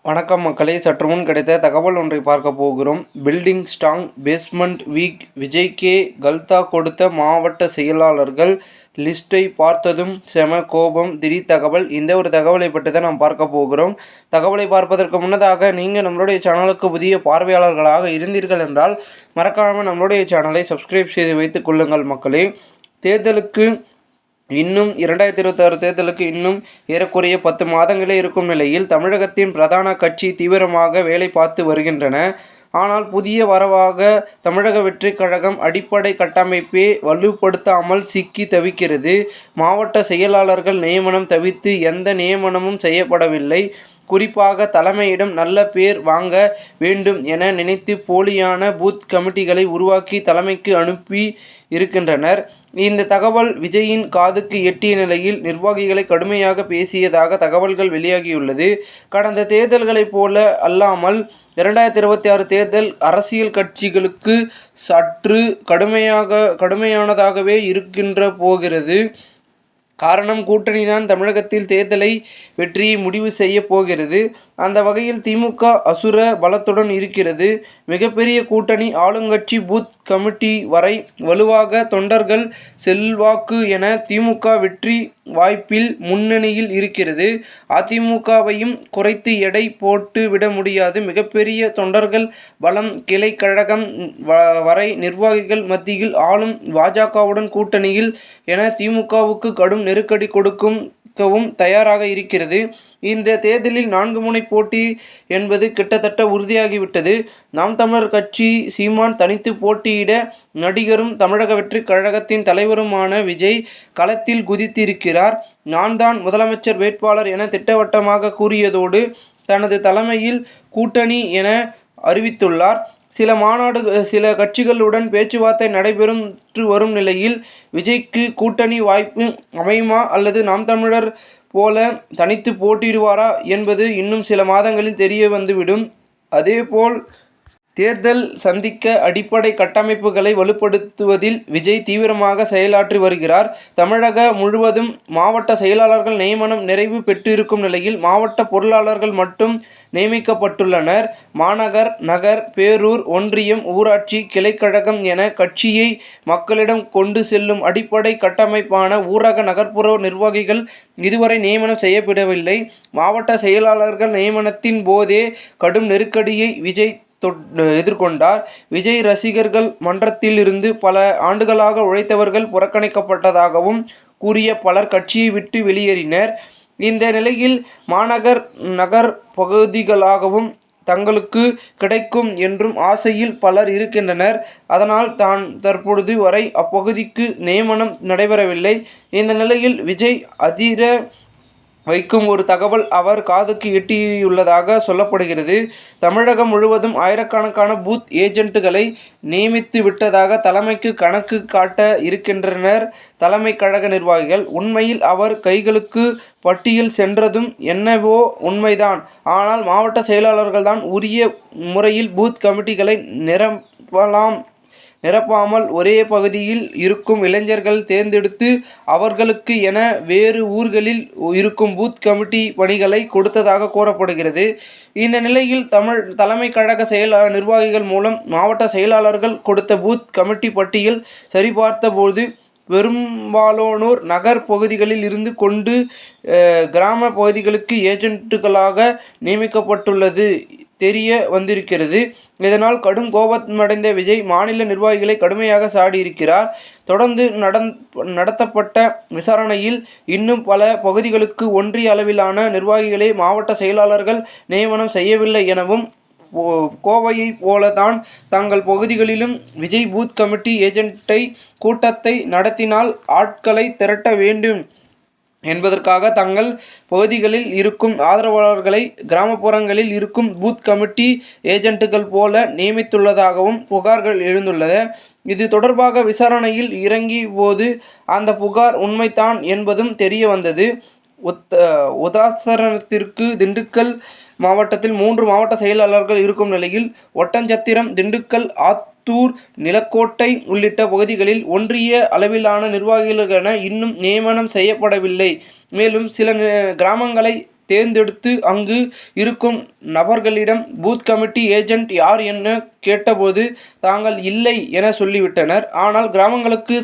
வணக்கம் மக்களே, சற்று முன் கிடைத்த தகவல் ஒன்றை பார்க்க போகிறோம். Building strong, basement weak, Vijay கே. கல்தா கொடுத்த மாவட்ட செயலாளர்கள் லிஸ்ட்டை பார்த்ததும் செம கோபம். திடீர் தகவல். இந்த ஒரு தகவலை பற்றி தான் நாம் பார்க்க போகிறோம். தகவலை பார்ப்பதற்கு முன்னதாக நீங்கள் நம்மளுடைய சேனலுக்கு புதிய பார்வையாளர்களாக இருந்தீர்கள் என்றால் மறக்காமல் நம்மளுடைய சேனலை சப்ஸ்கிரைப் செய்து வைத்துக் கொள்ளுங்கள் மக்களே. தேர்தலுக்கு இன்னும் 2026 தேர்தலுக்கு இன்னும் ஏறக்குறைய 10 மாதங்களே இருக்கும் நிலையில் தமிழகத்தின் பிரதான கட்சி தீவிரமாக வேலை பார்த்து வருகின்றன. ஆனால் புதிய வரவாக தமிழக வெற்றிக் கழகம் அடிப்படை கட்டமைப்பை வலுப்படுத்தாமல் சிக்கி தவிக்கிறது. மாவட்ட செயலாளர்கள் நியமனம் தவிர்த்து எந்த நியமனமும் செய்யப்படவில்லை. குறிப்பாக தலைமையிடம் நல்ல பேர் வாங்க வேண்டும் என நினைத்து போலியான பூத் கமிட்டிகளை உருவாக்கி தலைமைக்கு அனுப்பி இருக்கின்றனர். இந்த தகவல் விஜயின் காதுக்கு எட்டிய நிலையில் நிர்வாகிகளை கடுமையாக பேசியதாக தகவல்கள் வெளியாகியுள்ளது. கடந்த தேர்தல்களைப் போல அல்லாமல் 2026 தேர்தல் அரசியல் கட்சிகளுக்கு சற்று கடுமையானதாகவே இருக்கின்ற போகிறது. காரணம், கூட்டணிதான் தமிழகத்தில் தேர்தலை வெற்றியை முடிவு செய்ய போகிறது. அந்த வகையில் திமுக அசுர பலத்துடன் இருக்கிறது. மிகப்பெரிய கூட்டணி, ஆளுங்கட்சி, பூத் கமிட்டி வரை வலுவாக தொண்டர்கள் செல்வாக்கு என திமுக வெற்றி வாய்ப்பில் முன்னணியில் இருக்கிறது. அதிமுகவையும் குறைத்து எடை போட்டு விட முடியாது. மிகப்பெரிய தொண்டர்கள் பலம், கிளை கழகம் வரை நிர்வாகிகள் மத்தியில் ஆளும் பாஜகவுடன் கூட்டணியில் என திமுகவுக்கு கடும் நெருக்கடி கொடுக்கவும் தயாராக இருக்கிறது. இந்த தேர்தலில் 4 முனை போட்டி என்பது கிட்டத்தட்ட உறுதியாகிவிட்டது. நாம் தமிழர் கட்சி சீமான் தனித்து போட்டியிட நடிகரும் தமிழக வெற்றிக் கழகத்தின் தலைவருமான விஜய் களத்தில் குதித்திருக்கிறார். நான் தான் முதலமைச்சர் வேட்பாளர் என திட்டவட்டமாக கூறியதோடு தனது தலைமையில் கூட்டணி என அறிவித்துள்ளார். சில கட்சிகளுடன் பேச்சுவார்த்தை நடைபெற்று வரும் நிலையில் விஜய்க்கு கூட்டணி வாய்ப்பு அமையுமா அல்லது நாம் தமிழர் போல தனித்து போட்டியிடுவாரா என்பது இன்னும் சில மாதங்களில் தெரிய வந்துவிடும். அதேபோல் தேர்தல் சந்திக்க அடிப்படை கட்டமைப்புகளை வலுப்படுத்துவதில் விஜய் தீவிரமாக செயலாற்றி வருகிறார். தமிழக முழுவதும் மாவட்ட செயலாளர்கள் நியமனம் நிறைவு பெற்றிருக்கும் நிலையில் மாவட்ட பொருளாளர்கள் மட்டும் நியமிக்கப்பட்டுள்ளனர். மாநகர், நகர், பேரூர், ஒன்றியம், ஊராட்சி, கிளைக்கழகம் என கட்சியை மக்களிடம் கொண்டு செல்லும் அடிப்படை கட்டமைப்பான ஊரக நகர்ப்புற நிர்வாகிகள் இதுவரை நியமனம் செய்யப்படவில்லை. மாவட்ட செயலாளர்கள் நியமனத்தின் போதே கடும் நெருக்கடியை விஜய் எதிர்கொண்டார். விஜய் ரசிகர்கள் மன்றத்தில் இருந்து பல ஆண்டுகளாக உழைத்தவர்கள் புறக்கணிக்கப்பட்டதாகவும் கூறிய பலர் கட்சியை விட்டு வெளியேறினர். இந்த நிலையில் மாநகர், நகர் பகுதிகளாகவும் தங்களுக்கு கிடைக்கும் என்றும் ஆசையில் பலர் இருக்கின்றனர். அதனால் தான் தற்பொழுது வரை அப்பகுதிக்கு நியமனம் நடைபெறவில்லை. இந்த நிலையில் விஜய் அதிர வைக்கும் ஒரு தகவல் அவர் காதுக்கு எட்டியுள்ளதாக சொல்லப்படுகிறது. தமிழகம் முழுவதும் ஆயிரக்கணக்கான பூத் ஏஜென்ட்டுகளை நியமித்து விட்டதாக தலைமைக்கு கணக்கு காட்ட இருக்கின்றனர் தலைமை கழக நிர்வாகிகள். உண்மையில் அவர் கைகளுக்கு பட்டியல் சென்றதும் என்னவோ உண்மைதான். ஆனால் மாவட்ட செயலாளர்கள் தான் உரிய முறையில் பூத் கமிட்டிகளை நிரப்பாமல் ஒரே பகுதியில் இருக்கும் இளைஞர்கள் தேர்ந்தெடுத்து அவர்களுக்கு என வேறு ஊர்களில் இருக்கும் பூத் கமிட்டி பணிகளை கொடுத்ததாக கூறப்படுகிறது. இந்த நிலையில் தலைமை கழக நிர்வாகிகள் மூலம் மாவட்ட செயலாளர்கள் கொடுத்த பூத் கமிட்டி பட்டியல் சரிபார்த்தபோது பெரும்பாலானோர் நகர் பகுதிகளில் இருந்து கொண்டு கிராம பகுதிகளுக்கு ஏஜென்ட்டுகளாக நியமிக்கப்பட்டுள்ளது தெரிய வந்திருக்கிறது. இதனால் கடும் கோபமடைந்த விஜய் மாநில நிர்வாகிகளை கடுமையாக சாடியிருக்கிறார். தொடர்ந்து நடத்தப்பட்ட விசாரணையில் இன்னும் பல பகுதிகளுக்கு ஒன்றிய அளவிலான நிர்வாகிகளை மாவட்ட செயலாளர்கள் நியமனம் செய்யவில்லை எனவும், கோவையை போல தான் தங்கள் பகுதிகளிலும் விஜய் பூத் கமிட்டி ஏஜென்ட்டை கூட்டத்தை நடத்தினால் ஆட்களை திரட்ட வேண்டும் என்பதற்காக தங்கள் பகுதிகளில் இருக்கும் ஆதரவாளர்களை கிராமப்புறங்களில் இருக்கும் பூத் கமிட்டி ஏஜென்ட்டுகள் போல நியமித்துள்ளதாகவும் புகார்கள் எழுந்துள்ளது. இது தொடர்பாக விசாரணையில் இறங்கிய போது அந்த புகார் உண்மைதான் என்பதும் தெரிய வந்தது. உதாரணத்திற்கு திண்டுக்கல் மாவட்டத்தில் 3 மாவட்ட செயலாளர்கள் இருக்கும் நிலையில் ஒட்டன்சத்திரம், திண்டுக்கல், ஆத்தூர், நிலக்கோட்டை உள்ளிட்ட பகுதிகளில் ஒன்றிய அளவிலான நிர்வாகிகளென இன்னும் நியமனம் செய்யப்படவில்லை. மேலும் சில கிராமங்களை தேர்ந்தெடுத்து அங்கு இருக்கும் நபர்களிடம் பூத் கமிட்டி ஏஜென்ட் யார் என கேட்டபோது தாங்கள் இல்லை என சொல்லிவிட்டனர். ஆனால் கிராமங்களுக்கு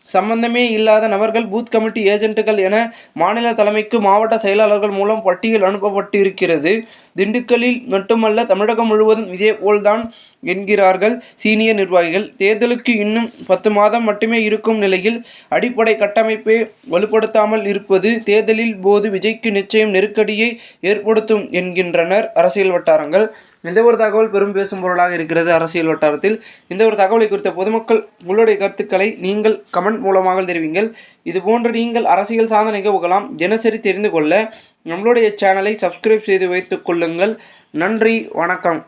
சம்பந்தமே இல்லாத நபர்கள் பூத் கமிட்டி ஏஜென்ட்டுகள் என மாநில தலைமைக்கு மாவட்ட செயலாளர்கள் மூலம் பட்டியல் அனுப்பப்பட்டு இருக்கிறது. திண்டுக்கல்லில் மட்டுமல்ல, தமிழகம் முழுவதும் இதேபோல்தான் என்கிறார்கள் சீனியர் நிர்வாகிகள். தேர்தலுக்கு இன்னும் 10 மாதம் மட்டுமே இருக்கும் நிலையில் அடிப்படை கட்டமைப்பை வலுப்படுத்தாமல் இருப்பது தேர்தலில் போது விஜய்க்கு நிச்சயம் நெருக்கடியை ஏற்படுத்தும் என்கின்றனர் அரசியல் வட்டாரங்கள். இந்த ஒரு தகவல் பெரும் பேசும் பொருளாக இருக்கிறது அரசியல் வட்டாரத்தில். இந்த ஒரு தகவலை குறித்த பொதுமக்கள் உங்களுடைய கருத்துக்களை நீங்கள் கமெண்ட் மூலமாக தெரிவிங்கள். இதுபோன்று நீங்கள் அரசியல் சார்ந்த நிகழ்வுகளாம் தினசரி தெரிந்து கொள்ள நம்மளுடைய சேனலை சப்ஸ்கிரைப் செய்து வைத்துக் கொள்ளுங்கள். நன்றி, வணக்கம்.